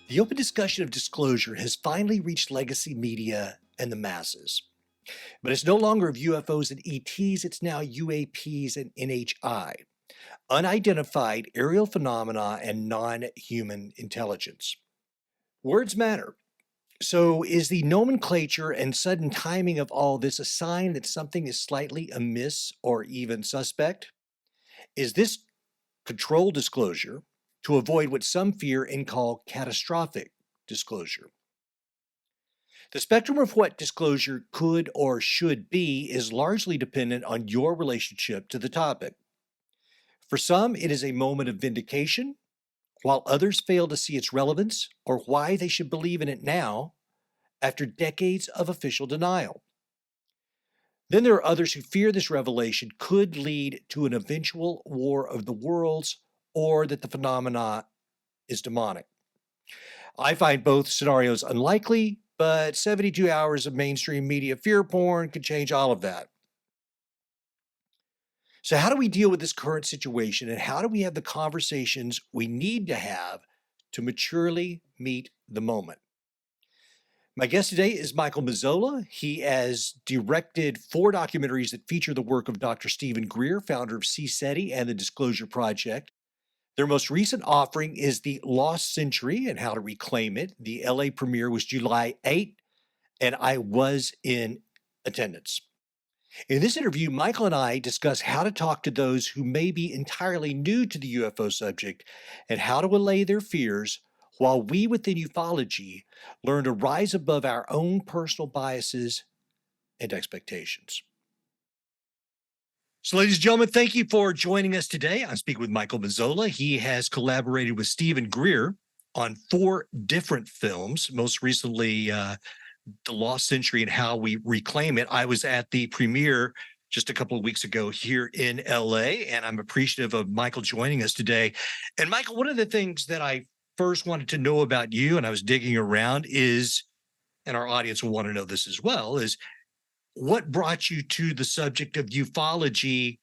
The open discussion of disclosure has finally reached legacy media and the masses. But it's no longer of UFOs and ETs, it's now UAPs and NHI, unidentified aerial phenomena and non-human intelligence. Words matter. So is the nomenclature and sudden timing of all this a sign that something is slightly amiss or even suspect? Is this controlled disclosure to avoid what some fear and call catastrophic disclosure? The spectrum of what disclosure could or should be is largely dependent on your relationship to the topic. For some, it is a moment of vindication, while others fail to see its relevance or why they should believe in it now after decades of official denial. Then there are others who fear this revelation could lead to an eventual war of the worlds or that the phenomena is demonic. I find both scenarios unlikely, but 72 hours of mainstream media fear porn could change all of that. So how do we deal with this current situation, and how do we have the conversations we need to have to maturely meet the moment? My guest today is Michael Mazzola. He has directed 4 documentaries that feature the work of Dr. Stephen Greer, founder of CSETI and the Disclosure Project. Their most recent offering is The Lost Century and How to Reclaim It. The LA premiere was July 8th, and I was in attendance. In this interview, Michael and I discuss how to talk to those who may be entirely new to the UFO subject and how to allay their fears, while we within ufology learn to rise above our own personal biases and expectations. So, ladies and gentlemen, thank you for joining us today. I'm speaking with Michael Mazzola. He has collaborated with Stephen Greer on 4 different films, most recently The Lost Century and How We Reclaim It. I was at the premiere just a couple of weeks ago here in LA, and I'm appreciative of Michael joining us today. And Michael, one of the things that I first wanted to know about you, and I was digging around, is, and our audience will want to know this as well, is what brought you to the subject of ufology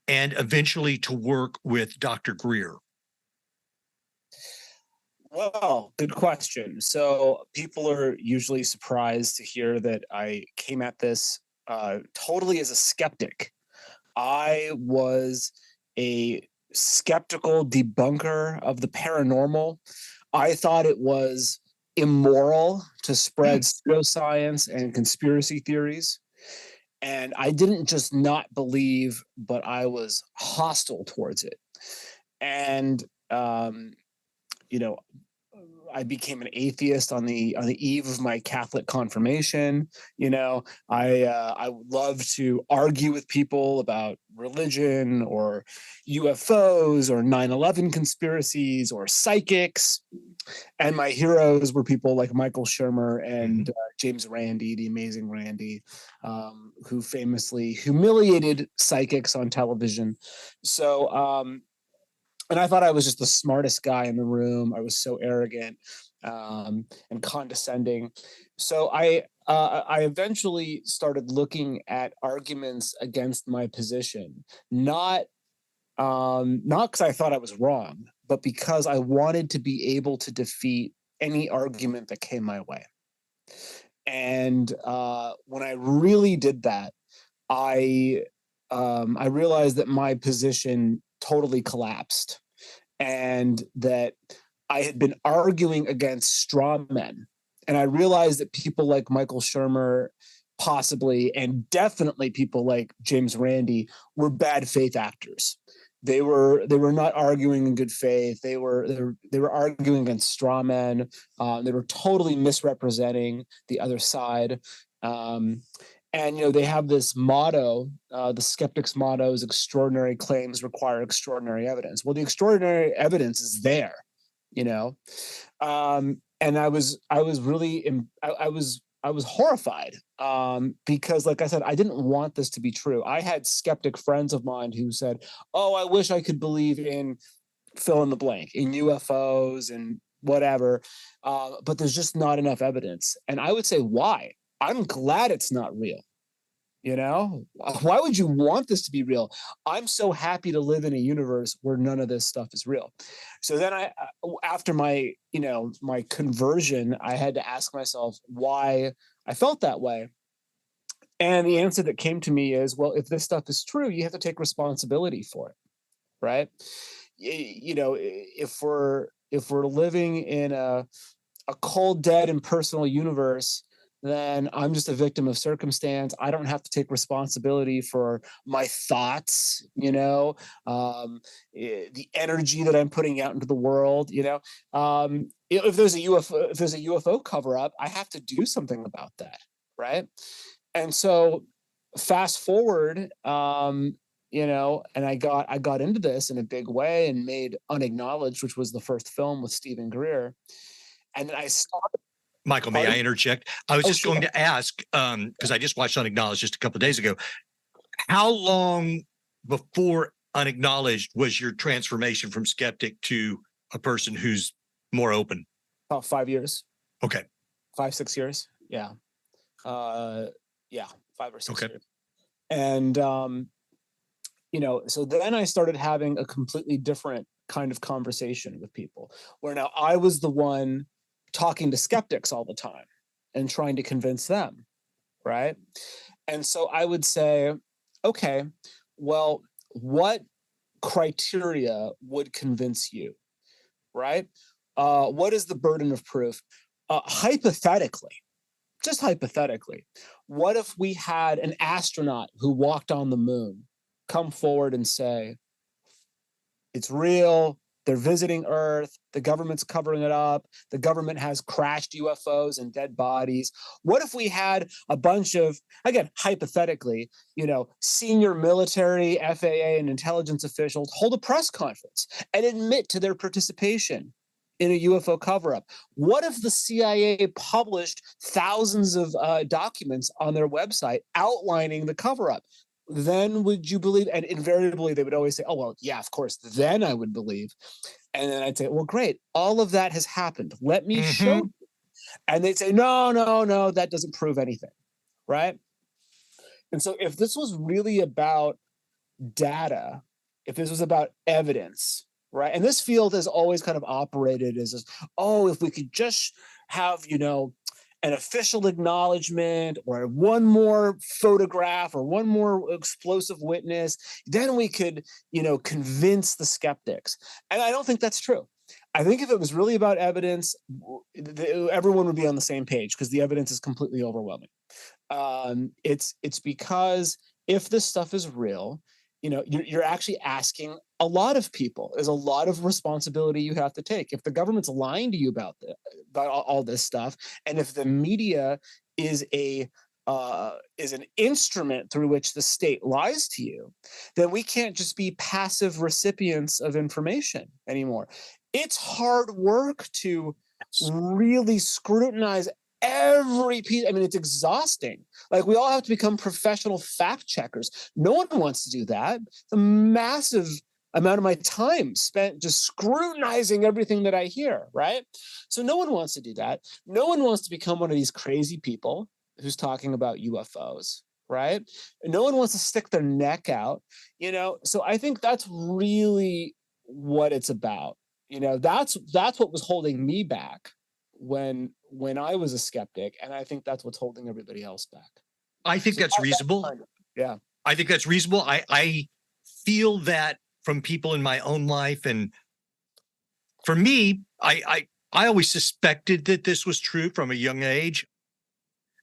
and eventually to work with Dr. Greer? Well, good question. So people are usually surprised to hear that I came at this totally as a skeptic. I was a skeptical debunker of the paranormal. I thought it was immoral to spread pseudoscience and conspiracy theories. And I didn't just not believe, but I was hostile towards it. And you know, I became an atheist on the eve of my Catholic confirmation. I love to argue with people about religion or UFOs or 9/11 conspiracies or psychics. And my heroes were people like Michael Shermer and James Randi, the amazing Randi, who famously humiliated psychics on television. So, and I thought I was just the smartest guy in the room. I was so arrogant and condescending. So I eventually started looking at arguments against my position, not because I thought I was wrong, but because I wanted to be able to defeat any argument that came my way. And when I really did that, I realized that my position totally collapsed, and that I had been arguing against straw men. And I realized that people like Michael Shermer, possibly, and definitely people like James Randi, were bad faith actors. They were not arguing in good faith. They were arguing against straw men. They were totally misrepresenting the other side. And, they have this motto, the skeptic's motto is extraordinary claims require extraordinary evidence. Well, the extraordinary evidence is there, and I was horrified because, like I said, I didn't want this to be true. I had skeptic friends of mine who said, "Oh, I wish I could believe in fill in the blank, in UFOs and whatever, but there's just not enough evidence." And I would say, why? I'm glad it's not real. You know, why would you want this to be real? I'm so happy to live in a universe where none of this stuff is real. So then after my, my conversion, I had to ask myself why I felt that way. And the answer that came to me is, well, if this stuff is true, you have to take responsibility for it, right? If we're living in a cold, dead, impersonal universe, then I'm just a victim of circumstance. I don't have to take responsibility for my thoughts, the energy that I'm putting out into the world. If there's a UFO cover up, I have to do something about that, right? And so, fast forward, and I got into this in a big way and made Unacknowledged, which was the first film with Stephen Greer, and then I started. Michael, may I interject? I was just Sure. going to ask, because I just watched Unacknowledged just a couple of days ago. How long before Unacknowledged was your transformation from skeptic to a person who's more open? About 5 years. Okay. 5-6 years. Yeah. 5 or 6 Okay. years. And, so then I started having a completely different kind of conversation with people, where now I was the one talking to skeptics all the time and trying to convince them, right? And so I would say, okay, well, what criteria would convince you, right? What is the burden of proof? Hypothetically, just hypothetically, what if we had an astronaut who walked on the moon come forward and say, it's real, they're visiting Earth, the government's covering it up, the government has crashed UFOs and dead bodies? What if we had a bunch of, again, hypothetically, senior military, FAA, and intelligence officials hold a press conference and admit to their participation in a UFO cover-up? What if the CIA published thousands of documents on their website outlining the cover-up? Then would you believe? And invariably, they would always say, oh, well, yeah, of course, then I would believe. And then I'd say, well, great, all of that has happened. Let me show you. And they'd say, no, that doesn't prove anything, right? And so if this was really about data, if this was about evidence, right? And this field has always kind of operated as, if we could just have, an official acknowledgement or one more photograph or one more explosive witness, then we could, convince the skeptics. And I don't think that's true. I think if it was really about evidence, everyone would be on the same page because the evidence is completely overwhelming. It's because if this stuff is real, you're actually asking a lot of people. There's a lot of responsibility you have to take. If the government's lying to you about all this stuff, and if the media is an instrument through which the state lies to you, then we can't just be passive recipients of information anymore. It's hard work to really scrutinize every piece. I mean, it's exhausting. Like, we all have to become professional fact checkers. No one wants to do that. It's a massive amount of my time spent just scrutinizing everything that I hear, right? So no one wants to do that. No one wants to become one of these crazy people who's talking about UFOs, right? No one wants to stick their neck out, So I think that's really what it's about. That's what was holding me back when I was a skeptic, and I think that's what's holding everybody else back. I think that's reasonable. Yeah. I think that's reasonable. I feel that from people in my own life. And for me, I always suspected that this was true from a young age.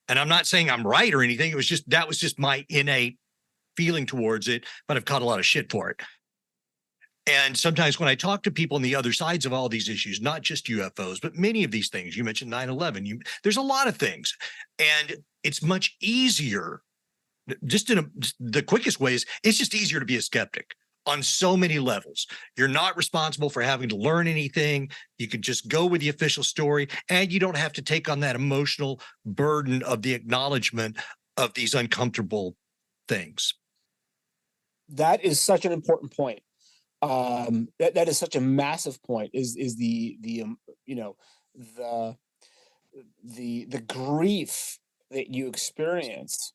And I'm not saying I'm right or anything. That was just my innate feeling towards it, but I've caught a lot of shit for it. And sometimes when I talk to people on the other sides of all these issues, not just UFOs, but many of these things, you mentioned 9/11, there's a lot of things. And it's much easier, just the quickest way is, it's just easier to be a skeptic on so many levels. You're not responsible for having to learn anything. You can just go with the official story, and you don't have to take on that emotional burden of the acknowledgement of these uncomfortable things. That is such an important point. That is such a massive point. Is the grief that you experience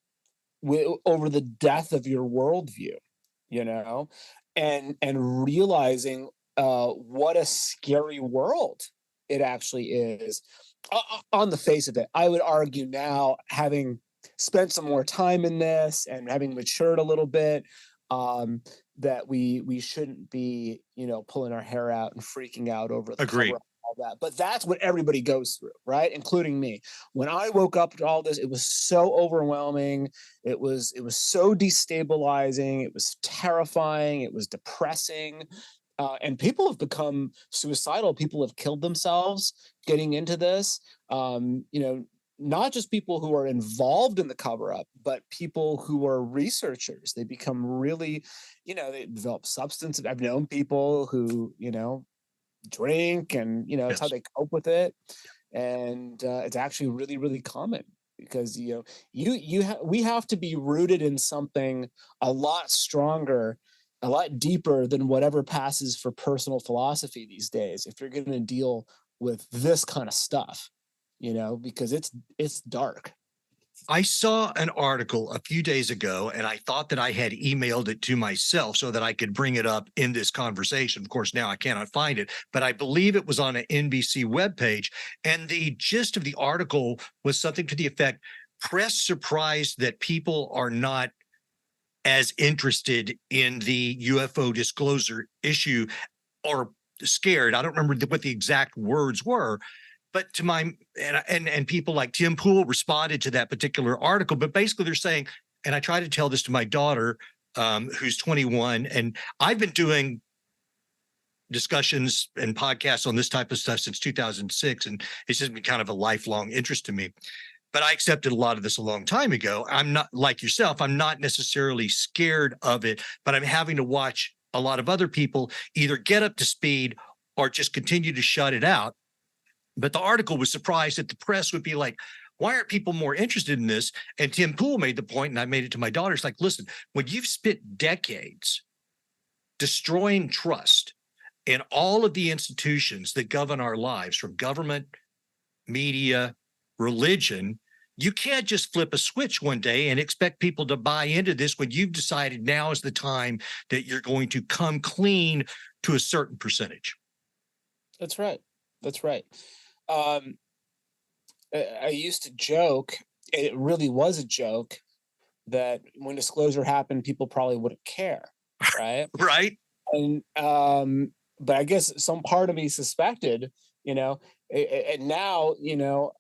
over the death of your worldview, and realizing what a scary world it actually is. On the face of it, I would argue now, having spent some more time in this and having matured a little bit, that we shouldn't be, pulling our hair out and freaking out over the Agreed. cover up and all that. But that's what everybody goes through, right? Including me. When I woke up to all this, it was so overwhelming. It was so destabilizing. It was terrifying. It was depressing. And people have become suicidal. People have killed themselves getting into this. Not just people who are involved in the cover up, but people who are researchers. They become really, they develop substance. I've known people who, drink, and, it's how Yes. they cope with it. And it's actually really, really common because, we have to be rooted in something a lot stronger, a lot deeper than whatever passes for personal philosophy these days, if you're going to deal with this kind of stuff, because it's dark. I saw an article a few days ago, and I thought that I had emailed it to myself so that I could bring it up in this conversation. Of course, now I cannot find it, but I believe it was on an NBC webpage. And the gist of the article was something to the effect, press surprised that people are not as interested in the UFO disclosure issue, or scared. I don't remember what the exact words were, but to my and people like Tim Pool responded to that particular article. But basically, they're saying, and I try to tell this to my daughter, who's 21, and I've been doing discussions and podcasts on this type of stuff since 2006, and it's just been kind of a lifelong interest to me. But I accepted a lot of this a long time ago. I'm not like yourself. I'm not necessarily scared of it, but I'm having to watch a lot of other people either get up to speed or just continue to shut it out. But the article was surprised that the press would be like, why aren't people more interested in this? And Tim Pool made the point, and I made it to my daughter. It's like, listen, when you've spent decades destroying trust in all of the institutions that govern our lives, from government, media, religion, you can't just flip a switch one day and expect people to buy into this when you've decided now is the time that you're going to come clean to a certain percentage. That's right. That's right. I used to joke, and it really was a joke, that when disclosure happened, people probably wouldn't care, right? Right? And but I guess some part of me suspected, and now,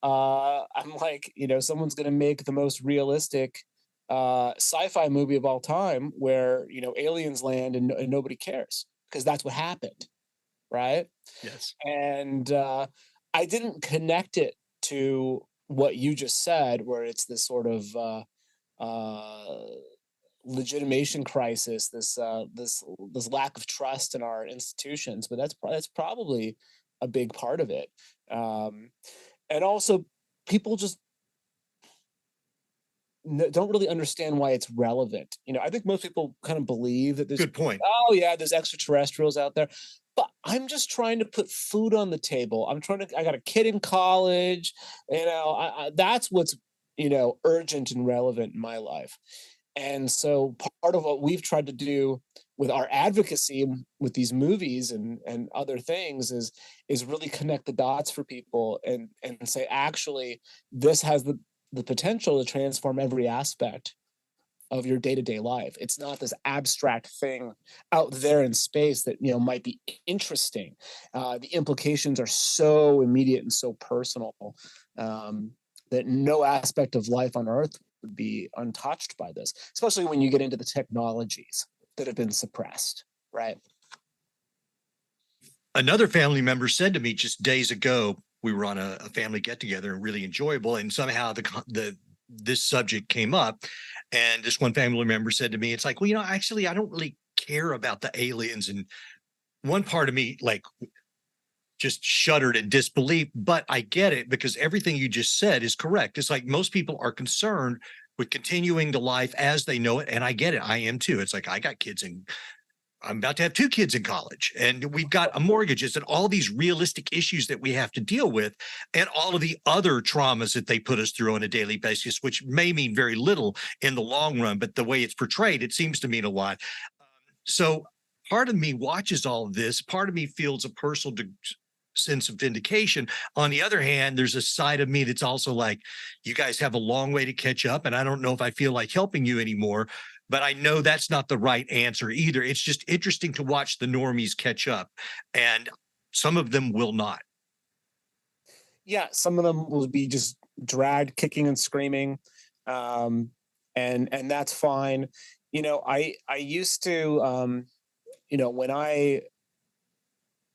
I'm like, someone's going to make the most realistic sci-fi movie of all time, where aliens land and nobody cares, because that's what happened, right? Yes. And I didn't connect it to what you just said, where it's this sort of legitimation crisis, this lack of trust in our institutions. But that's probably a big part of it. And also, people just don't really understand why it's relevant. I think most people kind of believe that there's, good point. Oh yeah, there's extraterrestrials out there. But I'm just trying to put food on the table. I got a kid in college, that's what's, urgent and relevant in my life. And so part of what we've tried to do with our advocacy with these movies and other things is really connect the dots for people and say, actually, this has the potential to transform every aspect of your day-to-day life. It's not this abstract thing out there in space that might be interesting. The implications are so immediate and so personal, that no aspect of life on Earth would be untouched by this, especially when you get into the technologies that have been suppressed, right? Another family member said to me just days ago, we were on a family get together and really enjoyable, and somehow this subject came up, and this one family member said to me, it's like, well, actually, I don't really care about the aliens. And one part of me just shuddered in disbelief, but I get it, because everything you just said is correct. It's like most people are concerned with continuing the life as they know it, and I get it. I am too. It's like, I got kids in I'm about to have 2 kids in college, and we've got mortgages and all these realistic issues that we have to deal with, and all of the other traumas that they put us through on a daily basis, which may mean very little in the long run, but the way it's portrayed, it seems to mean a lot. So part of me watches all of this. Part of me feels a personal sense of vindication. On the other hand, there's a side of me that's also like, you guys have a long way to catch up, and I don't know if I feel like helping you anymore. But I know that's not the right answer either. It's just interesting to watch the normies catch up, and some of them will not. Yeah, some of them will be just dragged, kicking and screaming, and that's fine. I used to,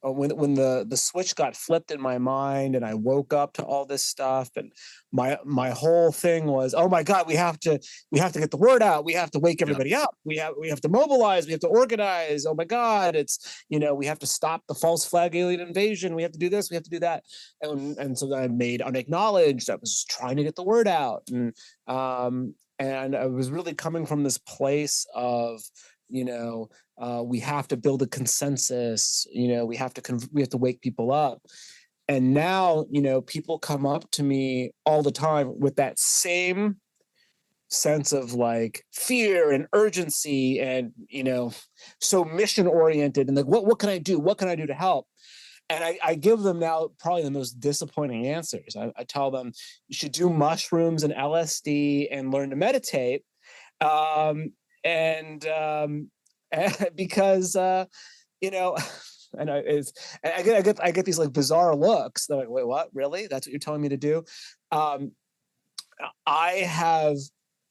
when the switch got flipped in my mind and I woke up to all this stuff, and my whole thing was, oh my God, we have to get the word out. We have to wake everybody up. We have to mobilize. We have to organize. Oh my God, we have to stop the false flag alien invasion. We have to do this. We have to do that. And so I made Unacknowledged. I was trying to get the word out, and I was really coming from this place of, we have to build a consensus. We have to wake people up. And now, people come up to me all the time with that same sense of like fear and urgency, and so mission oriented, and like, what can I do? What can I do to help? And I give them now probably the most disappointing answers. I tell them, you should do mushrooms and LSD and learn to meditate. Because and I get these like bizarre looks. They're like, wait, what? Really? That's what you're telling me to do? I have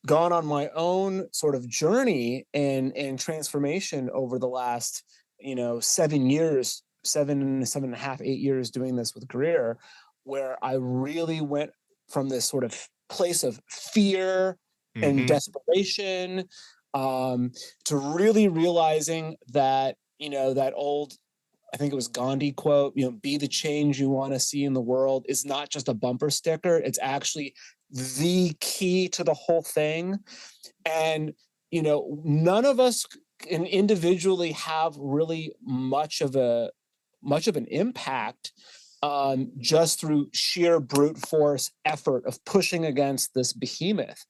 gone on my own sort of journey and transformation over the last 7 years, 7.5, 8 years doing this with Greer, where I really went from this sort of place of fear and desperation, to really realizing that, that old, I think it was Gandhi quote, be the change you want to see in the world, is not just a bumper sticker. It's actually the key to the whole thing. And, none of us can individually have really much of an impact, just through sheer brute force effort of pushing against this behemoth.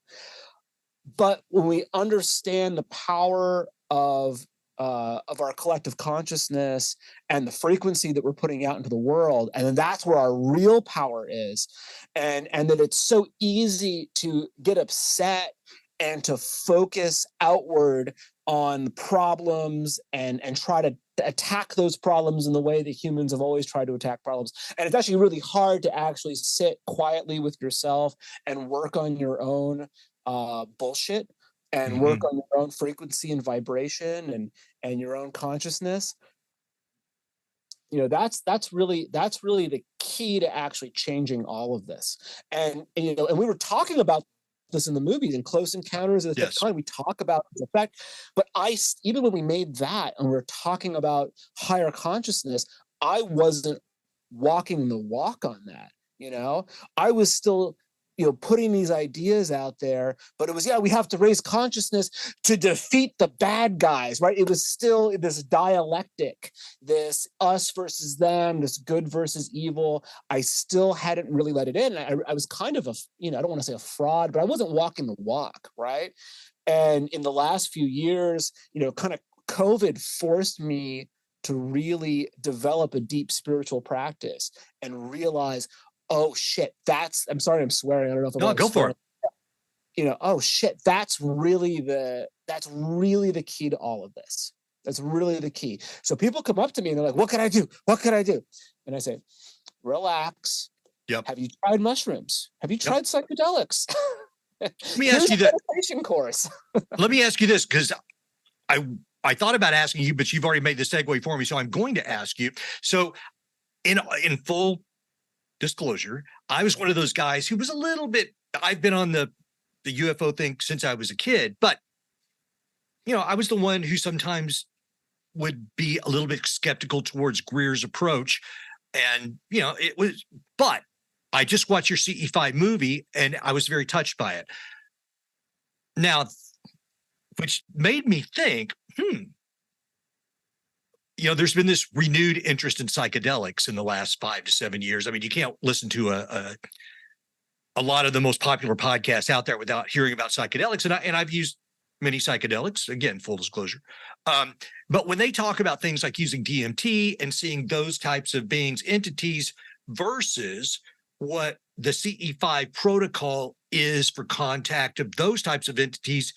But when we understand the power of our collective consciousness and the frequency that we're putting out into the world, and then that's where our real power is, and that it's so easy to get upset and to focus outward on problems and try to attack those problems in the way that humans have always tried to attack problems. And it's actually really hard to actually sit quietly with yourself and work on your own bullshit, and work on your own frequency and vibration and your own consciousness. That's really the key to actually changing all of this. And we were talking about this in the movies, in Close Encounters of the Fifth Kind. We talk about the effect, but even when we made that and we're talking about higher consciousness, I wasn't walking the walk on that. I was still putting these ideas out there, but it was, we have to raise consciousness to defeat the bad guys, right? It was still this dialectic, this us versus them, this good versus evil. I still hadn't really let it in. I was kind of I don't want to say a fraud, but I wasn't walking the walk, right? And in the last few years, kind of COVID forced me to really develop a deep spiritual practice and realize, oh shit, I'm sorry, I'm swearing. I don't know if I'm go for it. Oh shit, that's really the key to all of this. That's really the key. So people come up to me and they're like, what can I do? What can I do? And I say, relax. Yep. Have you tried mushrooms? Have you tried psychedelics? Let me ask you this meditation course. Let me ask you this, because I thought about asking you, but you've already made the segue for me. So I'm going to ask you. So in full disclosure, I was one of those guys who was a little bit, I've been on the UFO thing since I was a kid, but I was the one who sometimes would be a little bit skeptical towards Greer's approach. And, but I just watched your CE5 movie and I was very touched by it. Now, which made me think, there's been this renewed interest in psychedelics in the last 5 to 7 years. I mean, you can't listen to a lot of the most popular podcasts out there without hearing about psychedelics. And I've used many psychedelics, again, full disclosure. But when they talk about things like using DMT and seeing those types of beings, entities, versus what the CE5 protocol is for contact of those types of entities,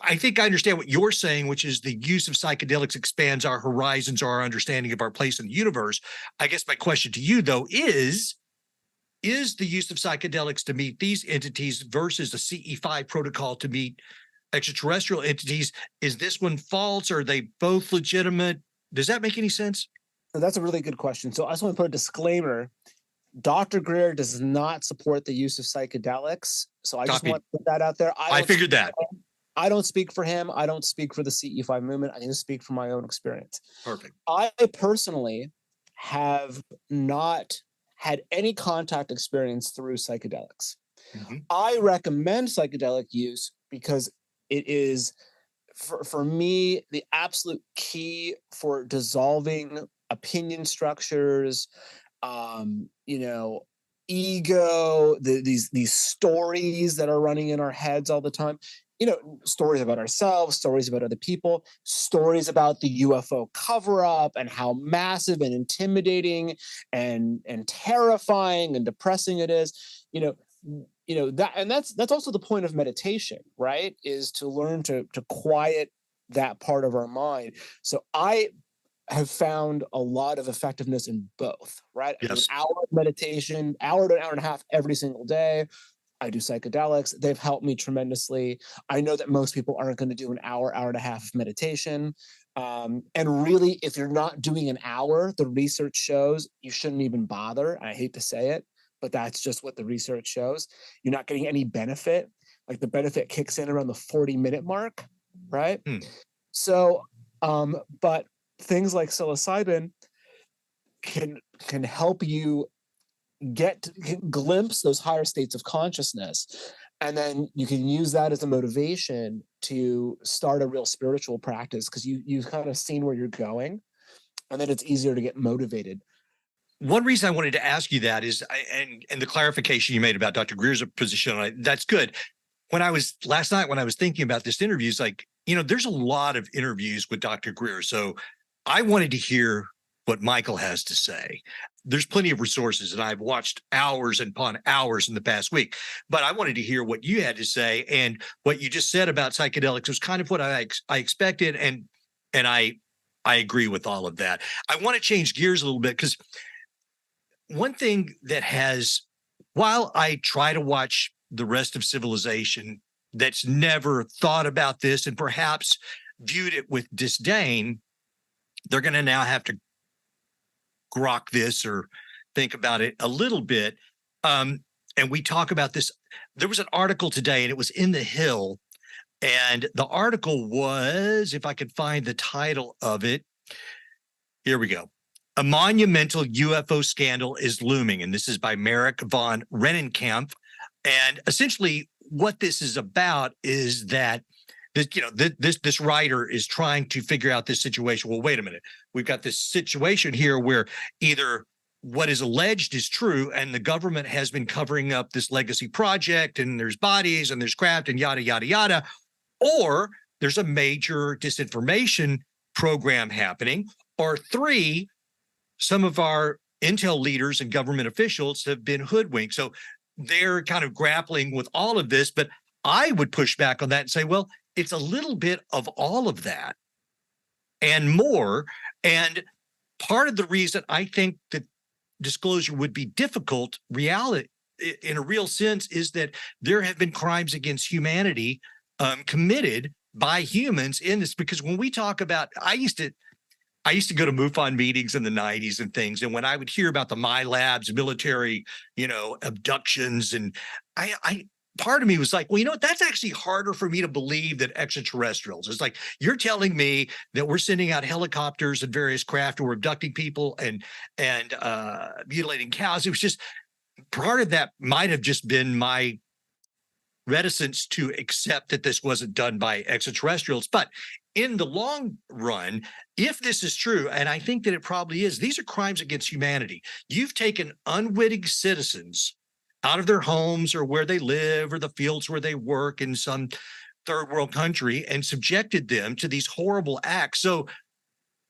I think I understand what you're saying, which is the use of psychedelics expands our horizons, or our understanding of our place in the universe. I guess my question to you, though, is the use of psychedelics to meet these entities versus the CE5 protocol to meet extraterrestrial entities, is this one false? Or are they both legitimate? Does that make any sense? So that's a really good question. So I just want to put a disclaimer. Dr. Greer does not support the use of psychedelics. So I just want to put that out there. I figured that. I don't speak for him. I don't speak for the CE5 movement. I can speak from my own experience. Perfect. I personally have not had any contact experience through psychedelics. Mm-hmm. I recommend psychedelic use because it is, for me, the absolute key for dissolving opinion structures, ego, these stories that are running in our heads all the time. Stories about ourselves, stories about other people, stories about the UFO cover-up and how massive and intimidating and terrifying and depressing it is. That's also the point of meditation, right? Is to learn to quiet that part of our mind. So I have found a lot of effectiveness in both, right? Yes. I do an hour of meditation, hour to an hour and a half every single day. I do psychedelics. They've helped me tremendously. I know that most people aren't going to do an hour and a half of meditation. And really, if you're not doing an hour, the research shows you shouldn't even bother. I hate to say it, but that's just what the research shows. You're not getting any benefit. Like, the benefit kicks in around the 40-minute mark, right? So, but things like psilocybin can help you glimpse those higher states of consciousness, and then you can use that as a motivation to start a real spiritual practice, because you've kind of seen where you're going, and then it's easier to get motivated. One reason I wanted to ask you that is, and the clarification you made about Dr. Greer's position, that's good. Last night when I was thinking about this interview, it's like, there's a lot of interviews with Dr. Greer, so I wanted to hear what Michael has to say. There's plenty of resources, and I've watched hours upon hours in the past week, but I wanted to hear what you had to say. And what you just said about psychedelics was kind of what I expected. And I agree with all of that. I want to change gears a little bit, because one thing that while I try to watch the rest of civilization that's never thought about this and perhaps viewed it with disdain, they're going to now have to grok this or think about it a little bit. And we talk about this. There was an article today, and it was in The Hill. And the article was, if I could find the title of it, here we go. A monumental UFO scandal is looming. And this is by Merrick von Rennenkampf. And essentially what this is about is that this writer is trying to figure out this situation. Well, wait a minute. We've got this situation here where either what is alleged is true, and the government has been covering up this legacy project, and there's bodies and there's craft and yada, yada, yada, or there's a major disinformation program happening, or three, some of our intel leaders and government officials have been hoodwinked. So they're kind of grappling with all of this, but I would push back on that and say, well, it's a little bit of all of that and more. And part of the reason I think that disclosure would be difficult, reality in a real sense, is that there have been crimes against humanity committed by humans in this. Because when we talk about, I used to go to MUFON meetings in the 90s and things. And when I would hear about the My Labs military, abductions, and part of me was like, well, that's actually harder for me to believe than extraterrestrials. It's like, you're telling me that we're sending out helicopters and various craft, or we're abducting people and mutilating cows. It was just, part of that might have just been my reticence to accept that this wasn't done by extraterrestrials. But in the long run, if this is true, and I think that it probably is, these are crimes against humanity. You've taken unwitting citizens out of their homes or where they live or the fields where they work in some third world country and subjected them to these horrible acts. So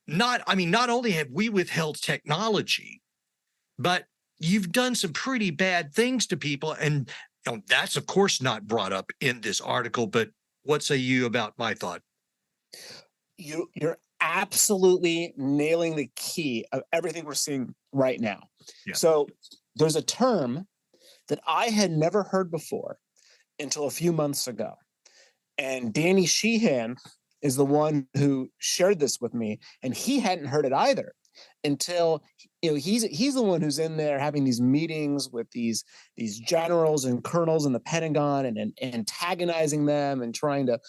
not only have we withheld technology, but you've done some pretty bad things to people. And that's, of course, not brought up in this article. But what say you about my thought? You're absolutely nailing the key of everything we're seeing right now. Yeah. So there's a term that I had never heard before until a few months ago. And Danny Sheehan is the one who shared this with me, and he hadn't heard it either until he's the one who's in there having these meetings with these generals and colonels in the Pentagon and antagonizing them and trying to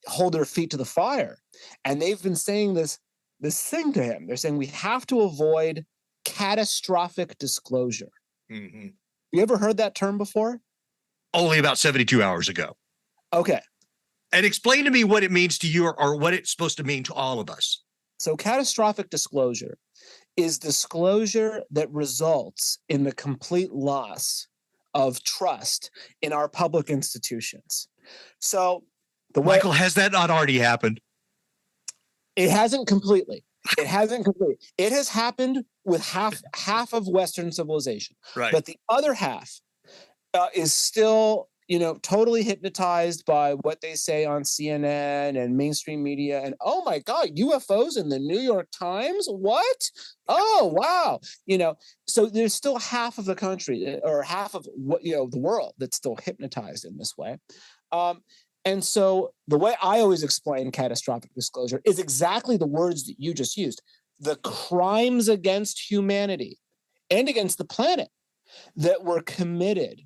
hold their feet to the fire. And they've been saying this thing to him. They're saying we have to avoid catastrophic disclosure. Mm-hmm. You ever heard that term before? Only about 72 hours ago. Okay. And explain to me what it means to you or what it's supposed to mean to all of us. So catastrophic disclosure is disclosure that results in the complete loss of trust in our public institutions. So Michael, has that not already happened? It hasn't completely. It hasn't completely. It has happened with half of Western civilization. Right. But the other half is still, totally hypnotized by what they say on CNN and mainstream media. And oh my God, UFOs in the New York Times? What? Oh, wow. So there's still half of the country or half of what, the world that's still hypnotized in this way. And so the way I always explain catastrophic disclosure is exactly the words that you just used. The crimes against humanity and against the planet that were committed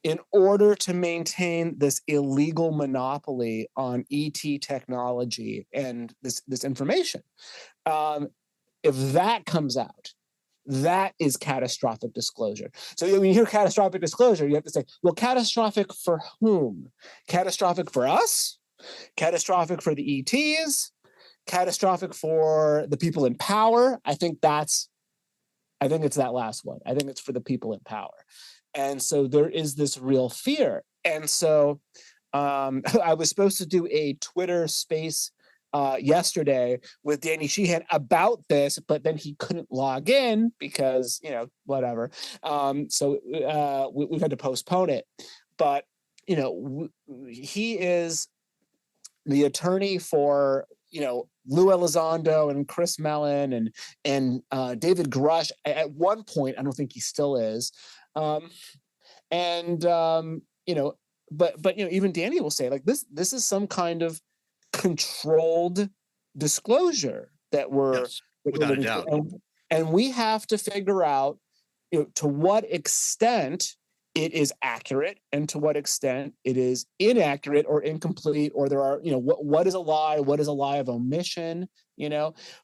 in order to maintain this illegal monopoly on ET technology and this information. If that comes out, that is catastrophic disclosure. So when you hear catastrophic disclosure, you have to say, well, catastrophic for whom? Catastrophic for us? Catastrophic for the ETs? Catastrophic for the people in power? I think it's that last one. I think it's for the people in power. And so there is this real fear. And so I was supposed to do a Twitter space yesterday with Danny Sheehan about this, but then he couldn't log in because, whatever. So we've had to postpone it. But, he is the attorney for, Lou Elizondo and Chris Mellon and David Grush. At one point, I don't think he still is. But even Danny will say like this is some kind of controlled disclosure that we're without a doubt. And we have to figure out to what extent it is accurate and to what extent it is inaccurate or incomplete, or there are what is a lie, what is a lie of omission.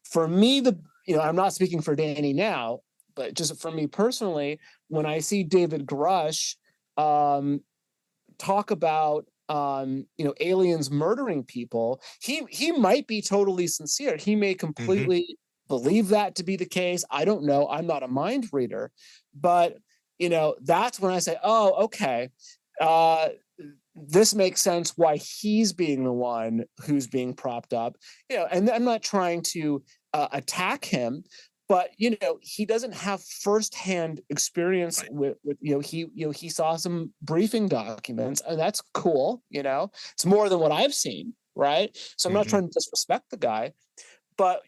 For me, I'm not speaking for Danny now, but just for me personally, when I see David Grush talk about aliens murdering people, he might be totally sincere. He may completely believe that to be the case. I don't know. I'm not a mind reader, but that's when I say, oh, okay, this makes sense why he's being the one who's being propped up. And I'm not trying to attack him, but he doesn't have firsthand experience with he saw some briefing documents, and that's cool. It's more than what I've seen, right? So I'm not trying to disrespect the guy, but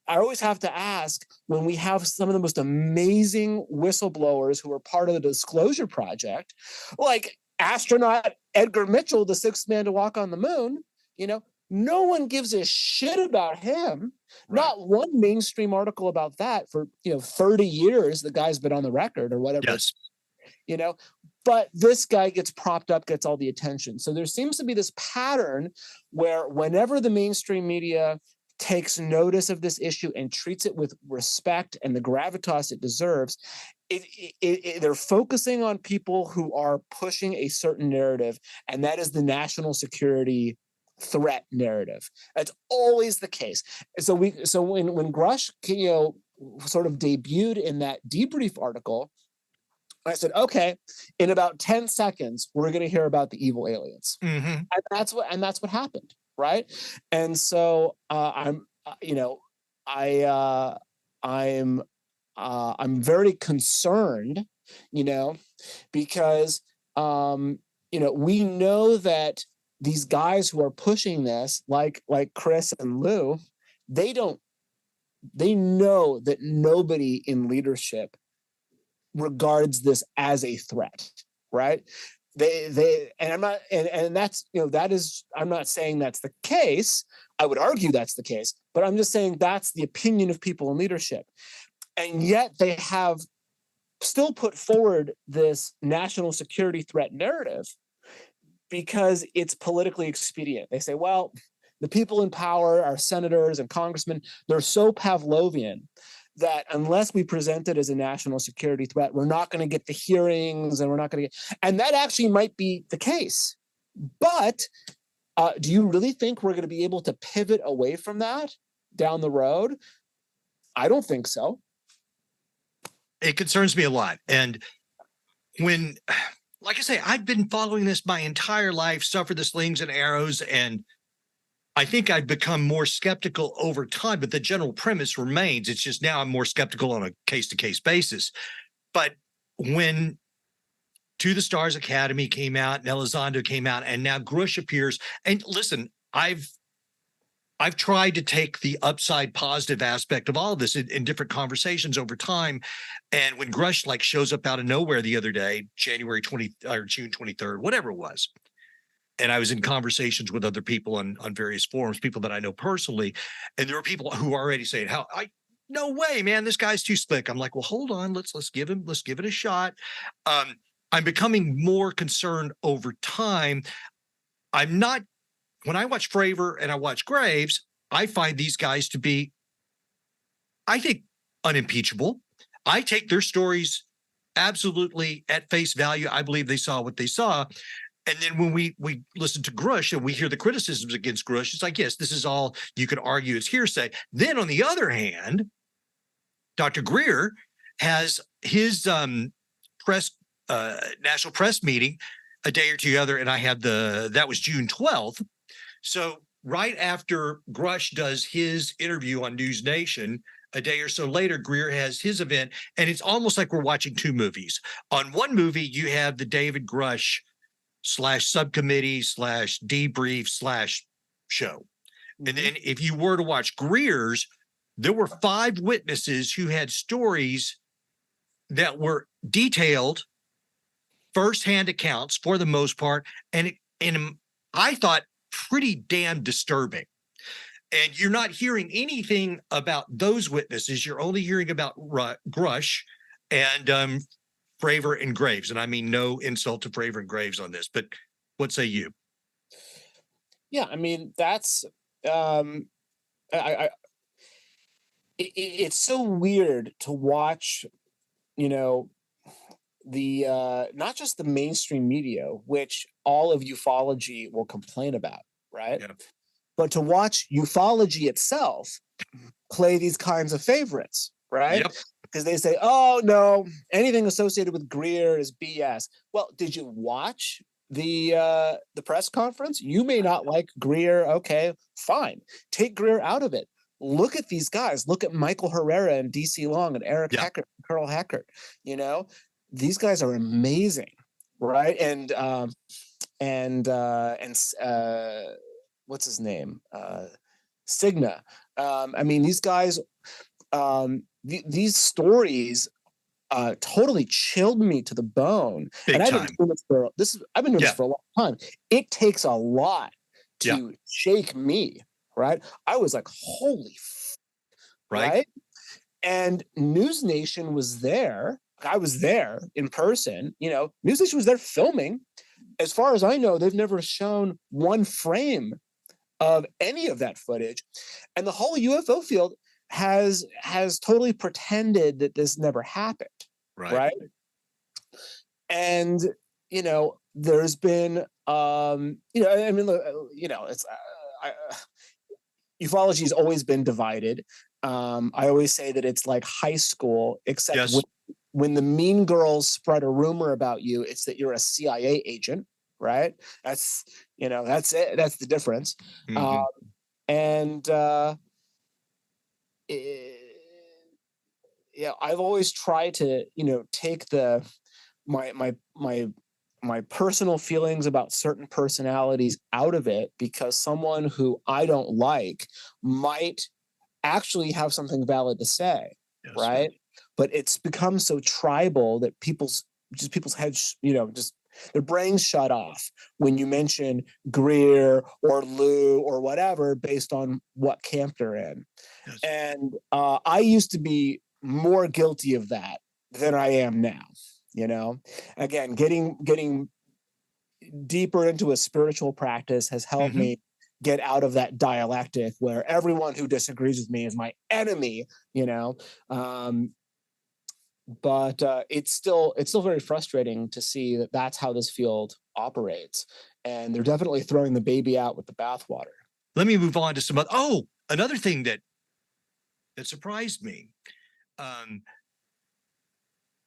I always have to ask, when we have some of the most amazing whistleblowers who are part of the Disclosure Project, like astronaut Edgar Mitchell, the sixth man to walk on the moon, no one gives a shit about him. Right. Not one mainstream article about that for 30 years. The guy's been on the record or whatever. Yes. But this guy gets propped up, gets all the attention. So there seems to be this pattern where whenever the mainstream media takes notice of this issue and treats it with respect and the gravitas it deserves, they're focusing on people who are pushing a certain narrative, and that is the national security threat narrative. That's always the case. So when Grush, sort of debuted in that debrief article, I said, okay, in about 10 seconds, we're going to hear about the evil aliens. Mm-hmm. And that's what happened. Right. And so I'm very concerned, because, we know that these guys who are pushing this, like Chris and Lou, they know that nobody in leadership regards this as a threat, right? And I'm not, and that's, that is, I'm not saying that's the case. I would argue that's the case, but I'm just saying that's the opinion of people in leadership. And yet they have still put forward this national security threat narrative because it's politically expedient. They say, well, the people in power, our senators and congressmen, they're so Pavlovian that unless we present it as a national security threat, we're not going to get the hearings, and we're not going to get, and that actually might be the case. But do you really think we're going to be able to pivot away from that down the road? I don't think so. It concerns me a lot. And when, like I say, I've been following this my entire life, suffered the slings and arrows, and I think I've become more skeptical over time, but the general premise remains. It's just now I'm more skeptical on a case-to-case basis. But when To the Stars Academy came out, and Elizondo came out, and now Grush appears, and listen, I've tried to take the upside positive aspect of all of this in different conversations over time. And when Grush shows up out of nowhere the other day, January 20 or June 23rd, whatever it was, and I was in conversations with other people on various forums, people that I know personally, and there were people who are already saying, no way, man, this guy's too slick. I'm like, well, hold on, let's give it a shot. I'm becoming more concerned over time. I'm not, when I watch Fravor and I watch Graves, I find these guys to be, I think, unimpeachable. I take their stories absolutely at face value. I believe they saw what they saw. And then when we listen to Grush and we hear the criticisms against Grush, it's like, yes, this is all you could argue is hearsay. Then on the other hand, Dr. Greer has his national press meeting a day or two other, and I had that was June 12th. So right after Grush does his interview on News Nation, a day or so later, Greer has his event, and it's almost like we're watching two movies. On one movie, you have the David Grush /subcommittee /debrief /show. And then if you were to watch Greer's, there were 5 witnesses who had stories that were detailed, firsthand accounts for the most part, and I thought pretty damn disturbing. And you're not hearing anything about those witnesses. You're only hearing about Grush and Fravor and Graves. And I mean, no insult to Fravor and Graves on this, but what say you? Yeah, I mean, that's it's so weird to watch, the not just the mainstream media, which all of ufology will complain about, right? Yeah. But to watch ufology itself play these kinds of favorites, right? Yep. Because they say, oh no, anything associated with Greer is BS. Well, did you watch the press conference? You may not like Greer. Okay, fine. Take Greer out of it. Look at these guys. Look at Michael Herrera and DC Long and Eric Heckert, Colonel Heckert. These guys are amazing, right? And what's his name? Cigna. I mean, these guys, these stories totally chilled me to the bone. Big and I've time. been doing this for a long time. It takes a lot to shake me, right? I was like, holy right? And News Nation was there. I was there in person. News Nation was there filming. As far as I know, they've never shown one frame of any of that footage. And the whole UFO field has totally pretended that this never happened. Right. And, there's been, it's, ufology has always been divided. I always say that it's like high school, except Yes. when the mean girls spread a rumor about you, it's that you're a CIA agent, right? That's that's it. That's the difference. Mm-hmm. And yeah, I've always tried to take my personal feelings about certain personalities out of it, because someone who I don't like might actually have something valid to say, Yes. right? But it's become so tribal that people's heads, just their brains shut off when you mention Greer or Lou or whatever based on what camp they're in. Yes. And I used to be more guilty of that than I am now. Again, getting deeper into a spiritual practice has helped me get out of that dialectic where everyone who disagrees with me is my enemy, but it's still very frustrating to see that that's how this field operates, and they're definitely throwing the baby out with the bathwater. Let me move on to some other. Oh, another thing that surprised me.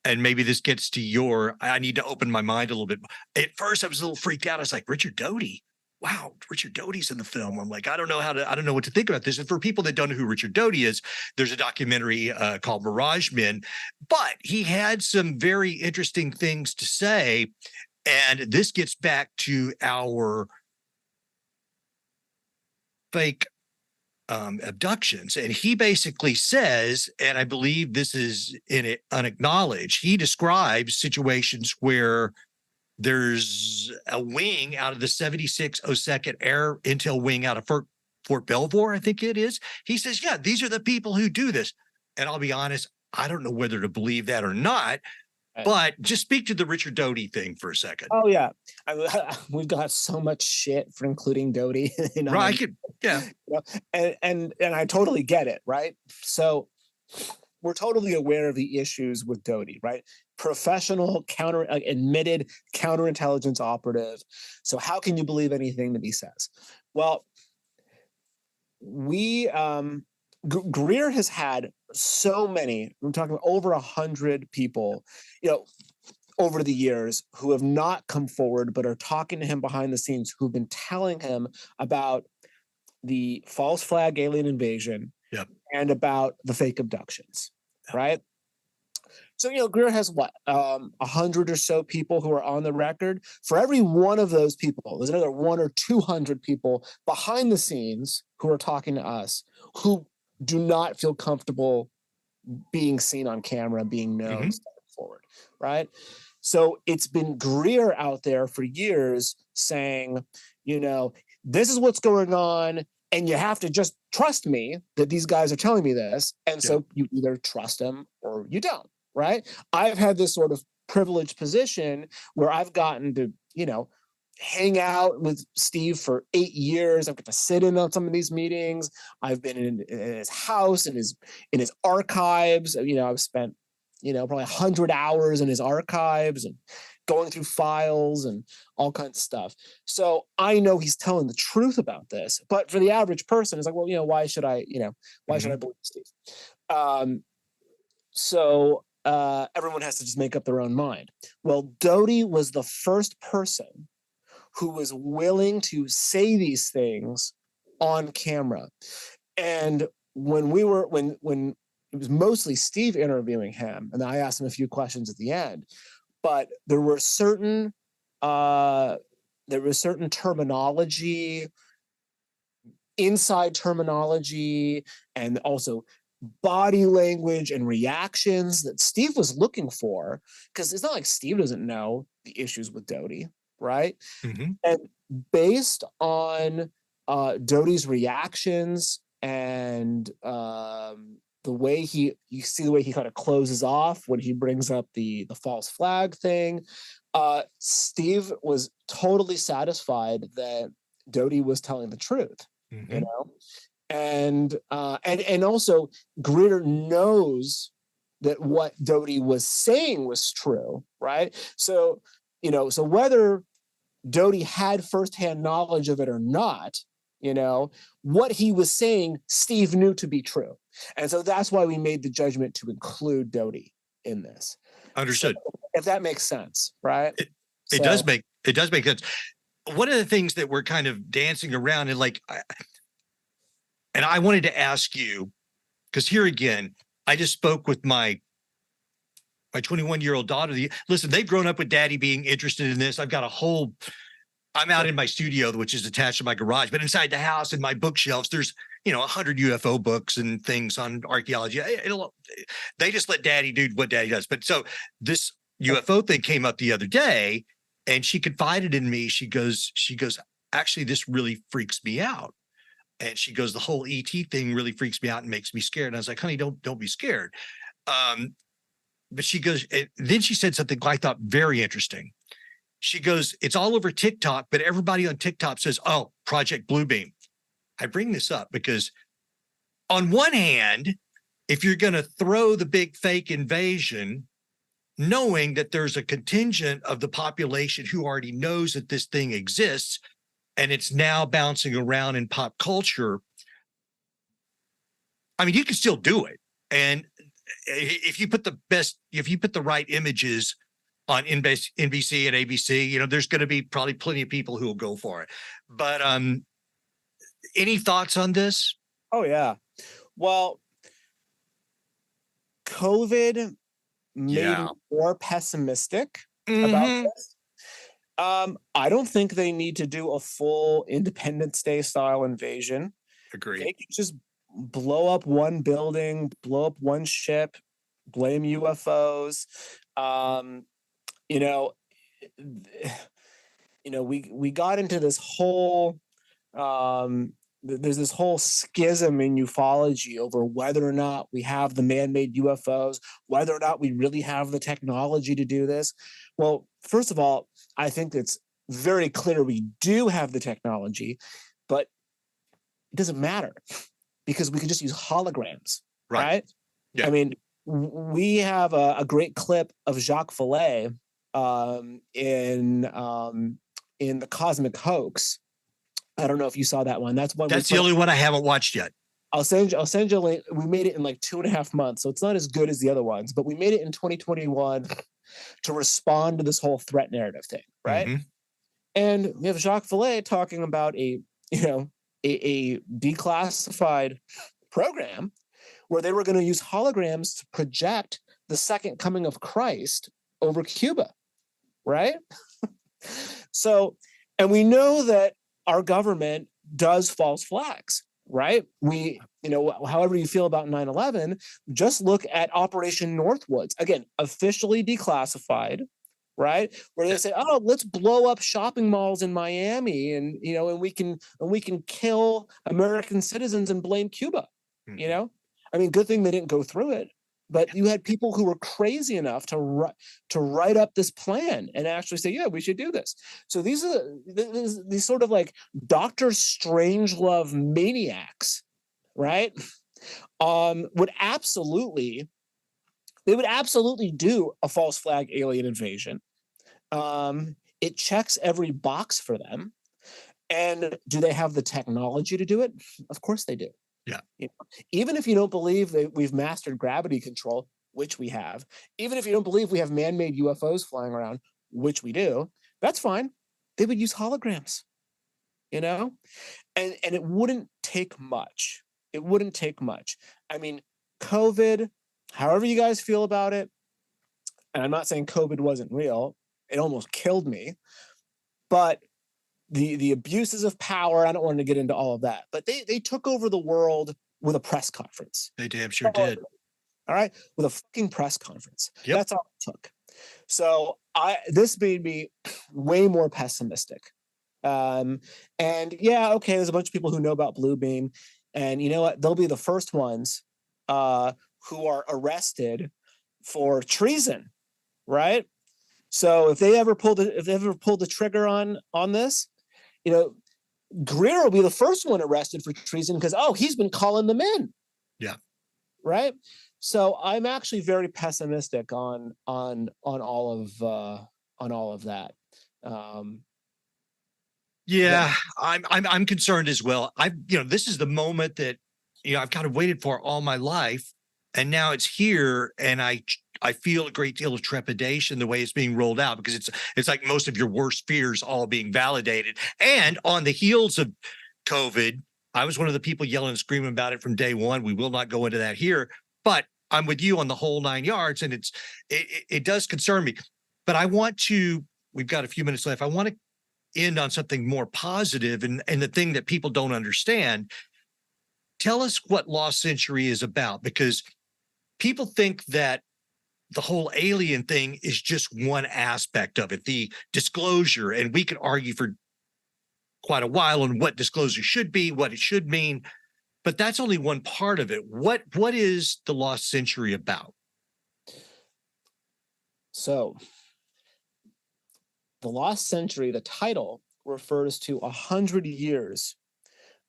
And maybe this gets to I need to open my mind a little bit. At first, I was a little freaked out. I was like, Richard Doty. Wow, Richard Doty's in the film. I'm like, I don't know what to think about this. And for people that don't know who Richard Doty is, there's a documentary called Mirage Men, but he had some very interesting things to say. And this gets back to our fake abductions. And he basically says, and I believe this is in it unacknowledged, he describes situations where there's a wing out of the 7602nd Air Intel wing out of Fort Belvoir, I think it is. He says, yeah, these are the people who do this. And I'll be honest, I don't know whether to believe that or not. But just speak to the Richard Doty thing for a second. Oh yeah, we've got so much shit for including Doty. Right? Yeah. And I totally get it, right? So we're totally aware of the issues with Doty, right? Professional admitted counterintelligence operative. So how can you believe anything that he says? Well, Greer has had so many. We're talking over 100 people, over the years who have not come forward but are talking to him behind the scenes, who've been telling him about the false flag alien invasion and about the fake abductions, right? So, Greer has 100 or so people who are on the record. For every one of those people, there's another 100 or 200 people behind the scenes who are talking to us who do not feel comfortable being seen on camera, being known, forward, right? So it's been Greer out there for years saying, this is what's going on, and you have to just trust me that these guys are telling me this. And so you either trust them or you don't, right? I've had this sort of privileged position where I've gotten to, hang out with Steve for 8 years. I've got to sit in on some of these meetings. I've been in his house, in his archives. I've spent probably 100 hours in his archives and going through files and all kinds of stuff. So I know he's telling the truth about this, but for the average person, it's like, well, why should I believe Steve? So everyone has to just make up their own mind. Well, Doty was the first person who was willing to say these things on camera. And when it was mostly Steve interviewing him, and I asked him a few questions at the end, but there was certain terminology, inside terminology, and also body language and reactions that Steve was looking for, because it's not like Steve doesn't know the issues with Doty, right? And based on Doty's reactions and the way you see the way he kind of closes off when he brings up the false flag thing, Steve was totally satisfied that Doty was telling the truth, and also Greer knows that what Doty was saying was true, right? So so whether Doty had firsthand knowledge of it or not, You know, what he was saying, Steve knew to be true. And so that's why we made the judgment to include Doty in this. Understood. So, if that makes sense, right? It does make sense. One of the things that we're kind of dancing around and and I wanted to ask you, because here again, I just spoke with my 21-year-old daughter. Listen, they've grown up with daddy being interested in this. I'm out in my studio, which is attached to my garage, but inside the house in my bookshelves, there's 100 UFO books and things on archaeology. They just let daddy do what daddy does. But so this UFO thing came up the other day, and she confided in me. She goes, actually, this really freaks me out. And she goes, the whole ET thing really freaks me out and makes me scared. And I was like, honey, don't be scared. But she goes, then she said something I thought very interesting. She goes, it's all over TikTok, but everybody on TikTok says, oh, Project Bluebeam. I bring this up because on one hand, if you're going to throw the big fake invasion, knowing that there's a contingent of the population who already knows that this thing exists, and it's now bouncing around in pop culture, I mean, you can still do it. And if you put the right images on NBC and ABC, there's going to be probably plenty of people who will go for it. But any thoughts on this? Oh, yeah. Well, COVID made me more pessimistic about this. I don't think they need to do a full Independence Day style invasion. Agreed. They can just blow up one building, blow up one ship, blame UFOs. We got into this whole there's this whole schism in ufology over whether or not we have the man-made UFOs, whether or not we really have the technology to do this. Well, first of all, I think it's very clear we do have the technology, but it doesn't matter because we can just use holograms, right? Yeah. I mean, we have a great clip of Jacques Filet in the Cosmic Hoax. I don't know if you saw that one. That's the only one I haven't watched yet. I'll send you a link. We made it in like 2.5 months, so it's not as good as the other ones, but we made it in 2021 to respond to this whole threat narrative thing, right? Mm-hmm. And we have Jacques Filet talking about a declassified program where they were going to use holograms to project the second coming of Christ over Cuba, right? So, and we know that our government does false flags, right? However you feel about 9/11, just look at Operation Northwoods. Again, officially declassified, right? Where they say, "Oh, let's blow up shopping malls in Miami, and we can kill American citizens and blame Cuba." Mm-hmm. I mean, good thing they didn't go through it. But you had people who were crazy enough to write up this plan and actually say, yeah, we should do this. So these are these sort of like Dr. Strangelove maniacs, right? Would absolutely do a false flag alien invasion. It checks every box for them. And do they have the technology to do it? Of course they do. Yeah. Even if you don't believe that we've mastered gravity control, which we have, even if you don't believe we have man-made UFOs flying around, which we do, that's fine. They would use holograms, and it wouldn't take much. It wouldn't take much. I mean, COVID, however you guys feel about it, and I'm not saying COVID wasn't real. It almost killed me, but the abuses of power, I don't want to get into all of that, but they took over the world with a press conference. They damn sure did. All right, with a fucking press conference. Yep. That's all it took. So this made me way more pessimistic. And yeah, okay, there's a bunch of people who know about Bluebeam, and you know what? They'll be the first ones who are arrested for treason, right? So if they ever pull the trigger on this, Greer will be the first one arrested for treason because he's been calling them in. Yeah. Right. So I'm actually very pessimistic on all of that. Yeah, I'm concerned as well. This is the moment that I've kind of waited for all my life, and now it's here, and I feel a great deal of trepidation the way it's being rolled out, because it's like most of your worst fears all being validated. And on the heels of COVID, I was one of the people yelling and screaming about it from day one. We will not go into that here, but I'm with you on the whole 9 yards, and it does concern me. But we've got a few minutes left. I want to end on something more positive, and the thing that people don't understand. Tell us what Lost Century is about, because people think that the whole alien thing is just one aspect of it, the disclosure, and we could argue for quite a while on what disclosure should be, what it should mean, but that's only one part of it. What is the Lost Century about? So the Lost Century, the title refers to 100 years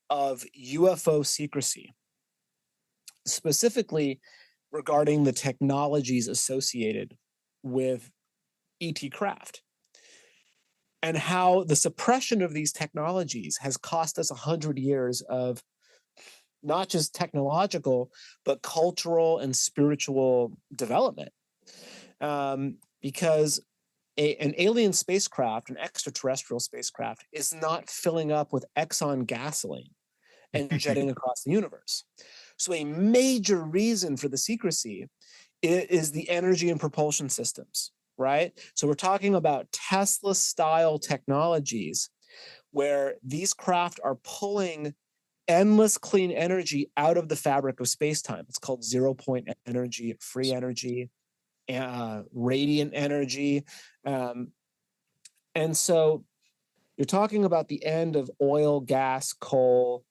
of UFO secrecy, specifically regarding the technologies associated with ET craft, and how the suppression of these technologies has cost us 100 years of not just technological, but cultural and spiritual development. Because an alien spacecraft, an extraterrestrial spacecraft, is not filling up with Exxon gasoline and jetting across the universe. So a major reason for the secrecy is the energy and propulsion systems, right? So we're talking about Tesla-style technologies where these craft are pulling endless clean energy out of the fabric of space-time. It's called zero-point energy, free energy, radiant energy. And so you're talking about the end of oil, gas, coal,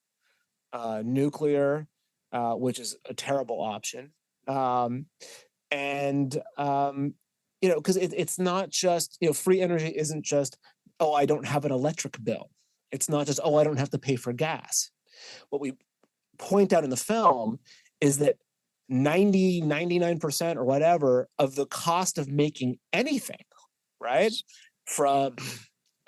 nuclear, which is a terrible option. Because it's not just, free energy isn't just, oh, I don't have an electric bill. It's not just, oh, I don't have to pay for gas. What we point out in the film is that 99% or whatever of the cost of making anything, right? From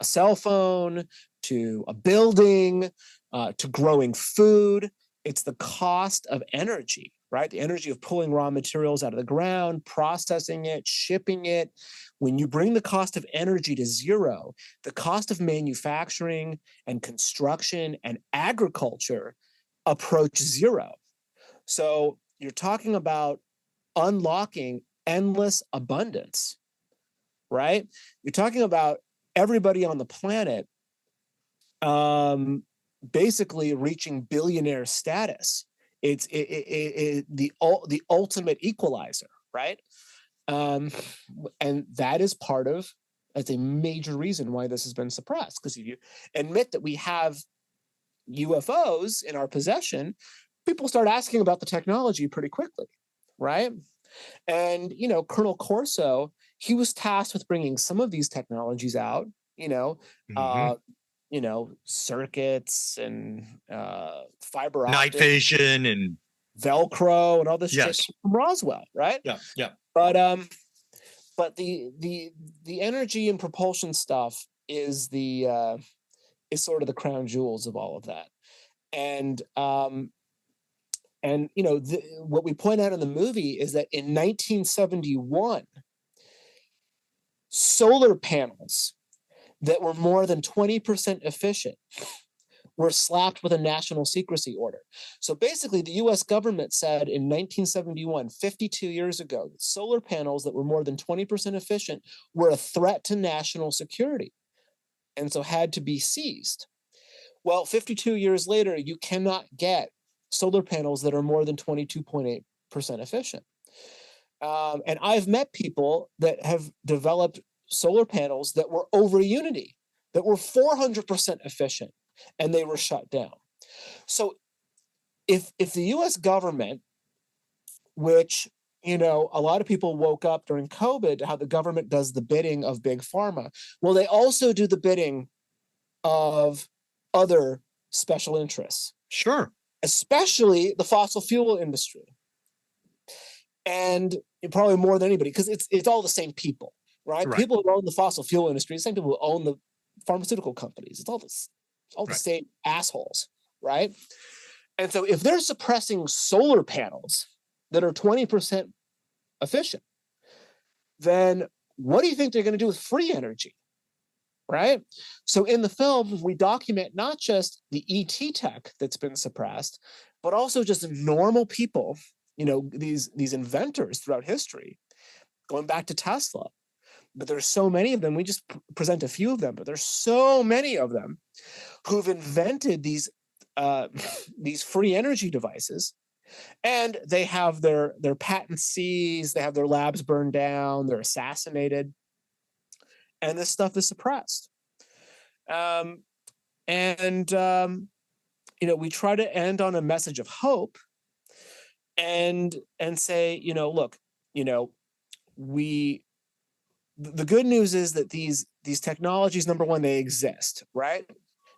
a cell phone to a building, to growing food, it's the cost of energy, right? The energy of pulling raw materials out of the ground, processing it, shipping it. When you bring the cost of energy to zero, the cost of manufacturing and construction and agriculture approach zero. So you're talking about unlocking endless abundance, right? You're talking about everybody on the planet basically reaching billionaire status. It's the ultimate equalizer, right? And that is that's a major reason why this has been suppressed. Because if you admit that we have UFOs in our possession, people start asking about the technology pretty quickly, right? And, Colonel Corso, he was tasked with bringing some of these technologies out, circuits and fiber optics, night vision and Velcro and all this shit from Roswell, right? Yeah. But the energy and propulsion stuff is is sort of the crown jewels of all of that. And what we point out in the movie is that in 1971, solar panels that were more than 20% efficient were slapped with a national secrecy order. So basically, the US government said in 1971, 52 years ago, that solar panels that were more than 20% efficient were a threat to national security, and so had to be seized. Well, 52 years later, you cannot get solar panels that are more than 22.8% efficient. And I've met people that have developed solar panels that were over Unity, that were 400% efficient, and they were shut down. So if the US government, which, a lot of people woke up during COVID to how the government does the bidding of big pharma, well, they also do the bidding of other special interests. Sure. Especially the fossil fuel industry. And probably more than anybody, because it's all the same people, right? People who own the fossil fuel industry, the same people who own the pharmaceutical companies. It's all the Right. same assholes, right? And so if they're suppressing solar panels that are 20% efficient, then what do you think they're going to do with free energy, right? So in the film, we document not just the ET tech that's been suppressed, but also just normal people, these inventors throughout history, going back to Tesla. But there's so many of them. We just present a few of them, but there's so many of them who've invented these free energy devices, and they have their patents seized, they have their labs burned down, they're assassinated, and this stuff is suppressed. We try to end on a message of hope, and say, look, the good news is that these technologies, number one, they exist, right?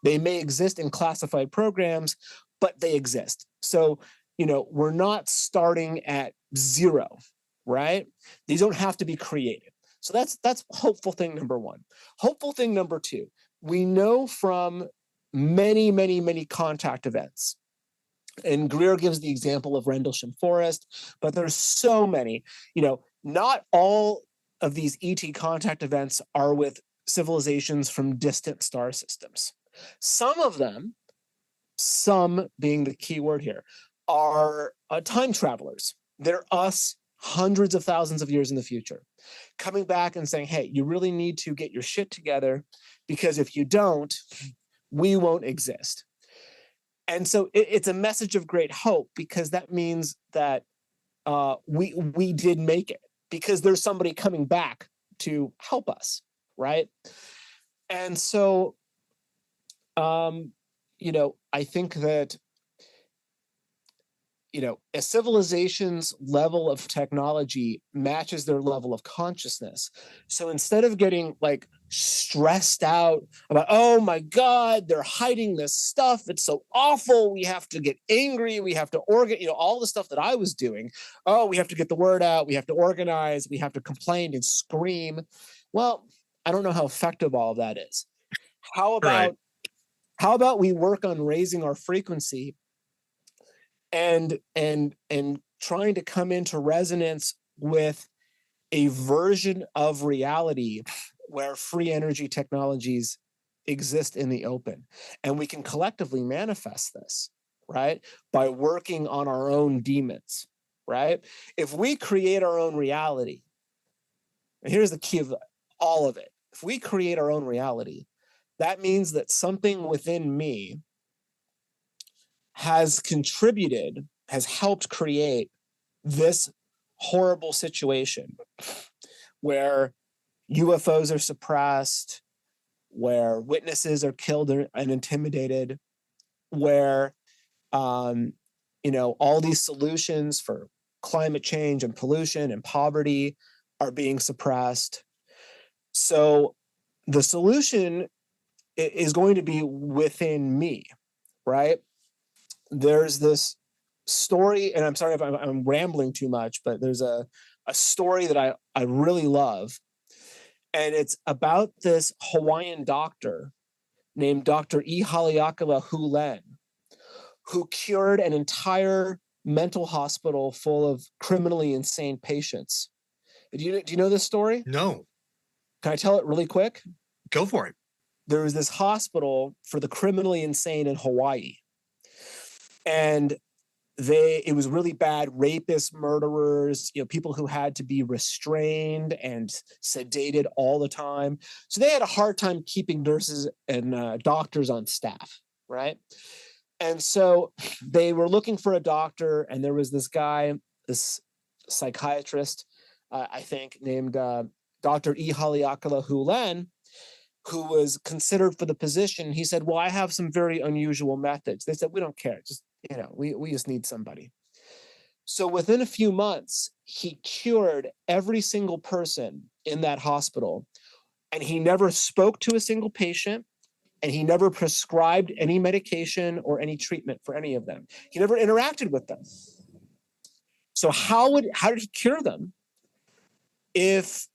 They may exist in classified programs, but they exist. So, we're not starting at zero, right? These don't have to be created. So that's hopeful thing number one. Hopeful thing number two, we know from many, many, many contact events, and Greer gives the example of Rendlesham Forest, but there's so many, not all of these ET contact events are with civilizations from distant star systems. Some of them, some being the key word here, are time travelers. They're us hundreds of thousands of years in the future, coming back and saying, hey, you really need to get your shit together, because if you don't, we won't exist. And so it's a message of great hope, because that means that we did make it, because there's somebody coming back to help us, right? And so, I think that, a civilization's level of technology matches their level of consciousness. So instead of getting like stressed out about, oh my God, they're hiding this stuff, it's so awful, we have to get angry, we have to all the stuff that I was doing. Oh, we have to get the word out, we have to organize, we have to complain and scream. Well, I don't know how effective all of that is. How about we work on raising our frequency and trying to come into resonance with a version of reality where free energy technologies exist in the open, and we can collectively manifest this, right, by working on our own demons, right? If we create our own reality, and here's the key of all of it, if we create our own reality, that means that something within me has contributed, has helped create this horrible situation where UFOs are suppressed, where witnesses are killed and intimidated, where all these solutions for climate change and pollution and poverty are being suppressed. So the solution is going to be within me, right? There's this story, and I'm sorry if I'm rambling too much, but there's a story that I really love. And it's about this Hawaiian doctor named Dr. Ihaliakala Hulen, who cured an entire mental hospital full of criminally insane patients. Do you know this story? No. Can I tell it really quick? Go for it. There was this hospital for the criminally insane in Hawaii. And it was really bad, rapists, murderers, people who had to be restrained and sedated all the time. So they had a hard time keeping nurses and doctors on staff, right? And so they were looking for a doctor, and there was this guy, this psychiatrist, I think, named Dr. Ihaliakala Hulen, who was considered for the position. He said, well, I have some very unusual methods. They said, we don't care. Just, we just need somebody. So within a few months, he cured every single person in that hospital. And he never spoke to a single patient, and he never prescribed any medication or any treatment for any of them. He never interacted with them. So how did he cure them if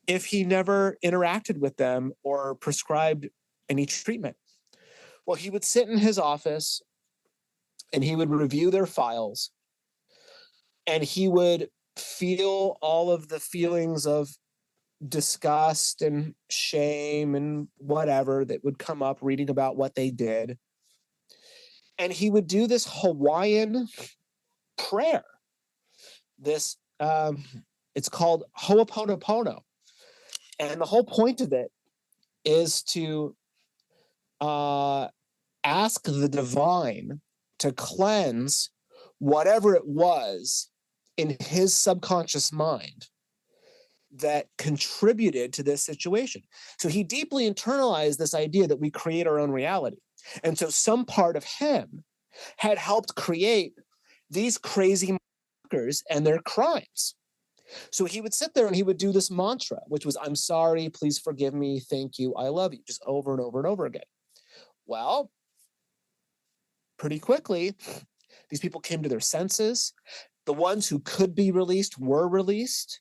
he never interacted with them or prescribed any treatment. Well, he would sit in his office and he would review their files, and he would feel all of the feelings of disgust and shame and whatever that would come up reading about what they did. And he would do this Hawaiian prayer. This it's called Ho'oponopono. And the whole point of it is to ask the divine to cleanse whatever it was in his subconscious mind that contributed to this situation. So he deeply internalized this idea that we create our own reality. And so some part of him had helped create these crazy motherfuckers and their crimes. So he would sit there and he would do this mantra, which was, I'm sorry, please forgive me, thank you, I love you, just over and over and over again. Well, pretty quickly, these people came to their senses. The ones who could be released were released.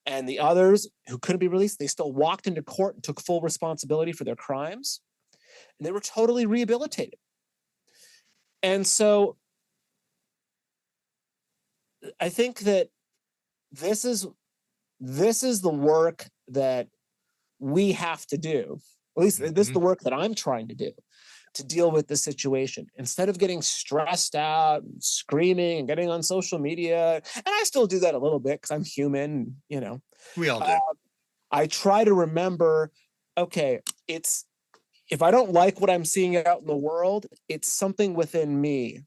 And the others who couldn't be released, they still walked into court and took full responsibility for their crimes. And they were totally rehabilitated. And so I think that this is the work that we have to do. At least this is the work that I'm trying to do to deal with the situation. Instead of getting stressed out and screaming and getting on social media, and I still do that a little bit because I'm human, you know. We all do. I try to remember, okay, if I don't like what I'm seeing out in the world, it's something within me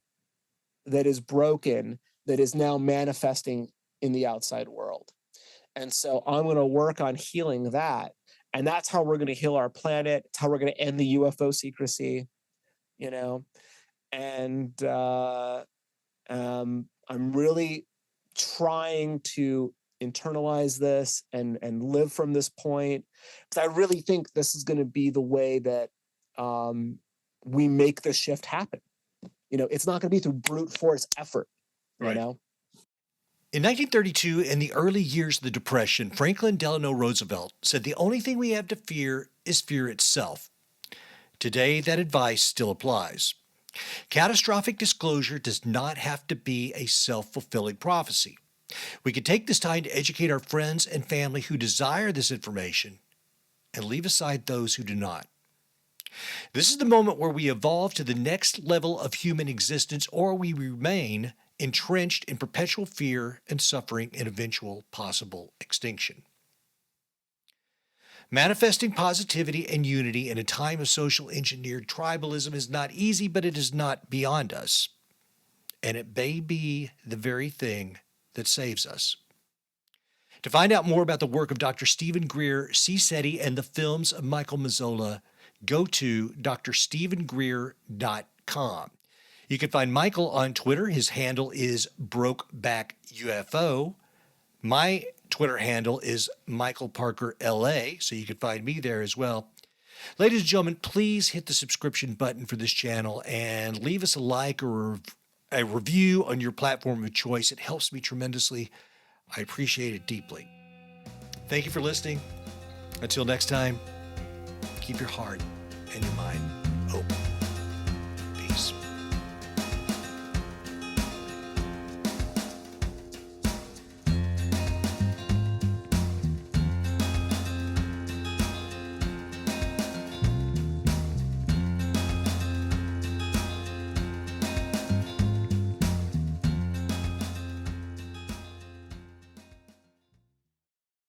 that is broken, that is now manifesting in the outside world. And so I'm going to work on healing that. And that's how we're going to heal our planet. It's how we're going to end the UFO secrecy, you know. And I'm really trying to internalize this and live from this point, because I really think this is going to be the way that we make this shift happen. You know, it's not going to be through brute force effort, you know. In 1932, in the early years of the Depression, Franklin Delano Roosevelt said the only thing we have to fear is fear itself. Today, that advice still applies. Catastrophic disclosure does not have to be a self-fulfilling prophecy. We can take this time to educate our friends and family who desire this information and leave aside those who do not. This is the moment where we evolve to the next level of human existence, or we remain entrenched in perpetual fear and suffering and eventual possible extinction. Manifesting positivity and unity in a time of social engineered tribalism is not easy, but it is not beyond us. And it may be the very thing that saves us. To find out more about the work of Dr. Stephen Greer, CSETI, and the films of Michael Mazzola, go to drstevengreer.com. You can find Michael on Twitter. His handle is BrokebackUFO. My Twitter handle is Michael Parker LA, so you can find me there as well. Ladies and gentlemen, please hit the subscription button for this channel and leave us a like or a review on your platform of choice. It helps me tremendously. I appreciate it deeply. Thank you for listening. Until next time, keep your heart and your mind open.